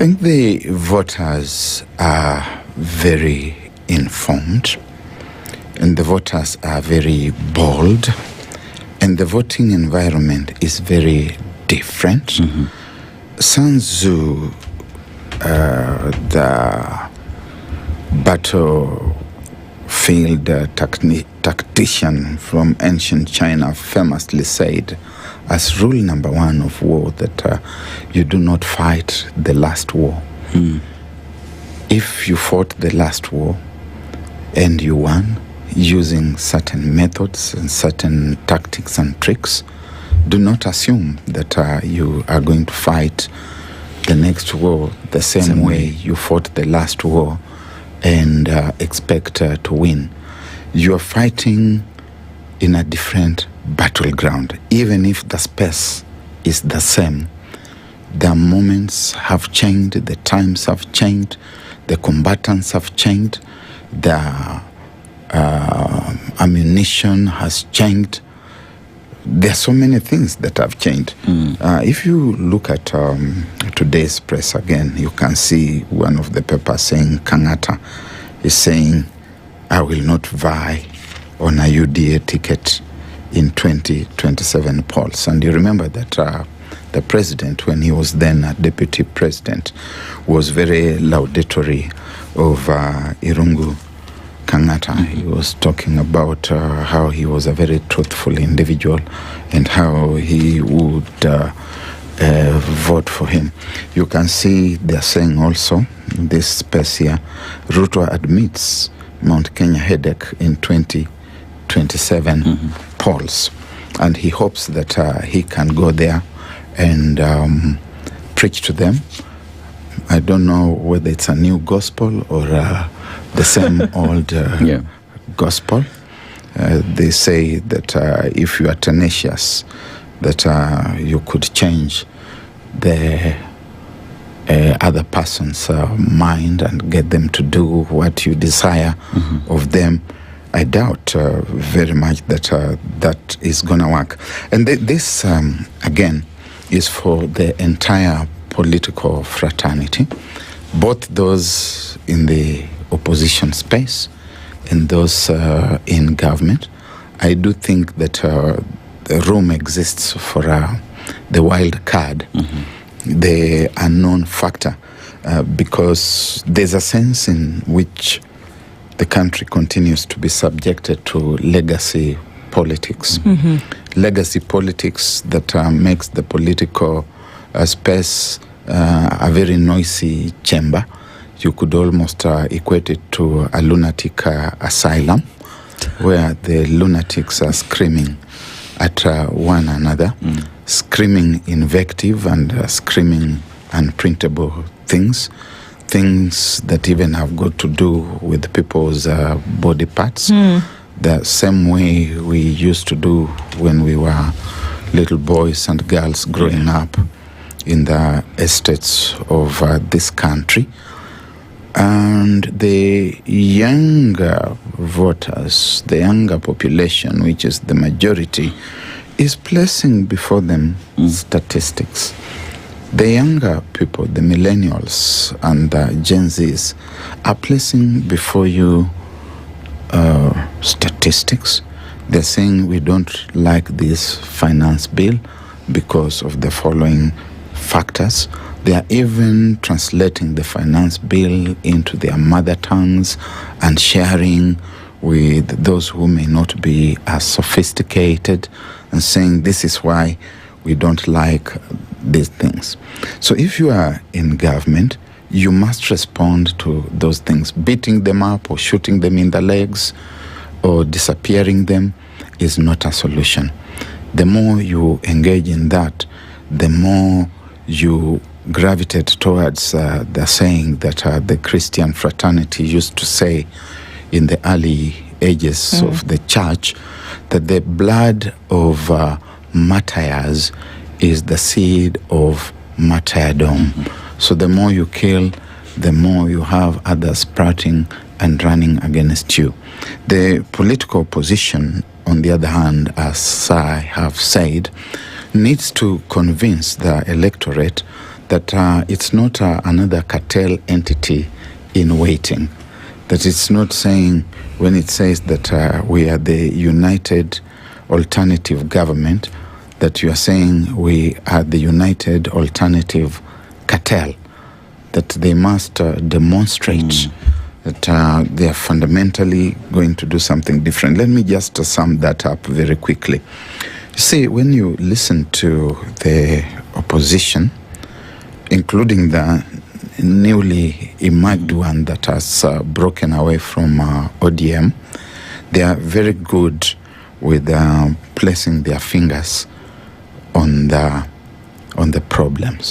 think the voters are very informed, and the voters are very bold, and the voting environment is very different. Mm-hmm. Sun Tzu, the battlefield tactician from ancient China, famously said, as rule number one of war, that you do not fight the last war. If you fought the last war and you won using certain methods and certain tactics and tricks, do not assume that you are going to fight the next war the same way you fought the last war and expect to win. You are fighting in a different battleground. Even if the space is the same, the moments have changed, the times have changed, the combatants have changed, the ammunition has changed. There are so many things that have changed. If you look at today's press again, you can see one of the papers saying Kangata is saying, I will not vie on a UDA ticket in 2027 polls. And you remember that the president, when he was then a deputy president, was very laudatory of Irungu Kangata. He was talking about how he was a very truthful individual and how he would vote for him. You can see they're saying also in this space here, Ruto admits Mount Kenya headache in 2027 polls, and he hopes that he can go there and preach to them. I don't know whether it's a new gospel or the same old gospel. They say that if you are tenacious, that you could change the other person's mind and get them to do what you desire of them. I doubt very much that that is going to work. And this, again, is for the entire political fraternity, both those in the opposition space and those in government. I do think that the room exists for the wild card, the unknown factor, because there's a sense in which the country continues to be subjected to legacy politics. Legacy politics that makes the political space a very noisy chamber. You could almost equate it to a lunatic asylum, where the lunatics are screaming at one another, screaming invective and screaming unprintable things that even have got to do with people's body parts, the same way we used to do when we were little boys and girls growing up in the estates of this country. And the younger voters, the younger population, which is the majority, is placing before them statistics. The younger people, the millennials and the Gen Zs, are placing before you statistics. They're saying we don't like this finance bill because of the following factors. They are even translating the finance bill into their mother tongues and sharing with those who may not be as sophisticated and saying this is why we don't like these things. So if you are in government, you must respond to those things. Beating them up or shooting them in the legs or disappearing them is not a solution. The more you engage in that, the more you gravitate towards the saying that the Christian fraternity used to say in the early ages of the church, that the blood of martyrs is the seed of martyrdom. So the more you kill, the more you have others sprouting and running against you. The political opposition, on the other hand, as I have said, needs to convince the electorate that it's not another cartel entity in waiting. That it's not saying, when it says that we are the united alternative government, that you are saying we are the united alternative cartel, that they must demonstrate that they are fundamentally going to do something different. Let me just sum that up very quickly. You see, when you listen to the opposition, including the newly emerged one that has broken away from ODM, they are very good with placing their fingers on the problems.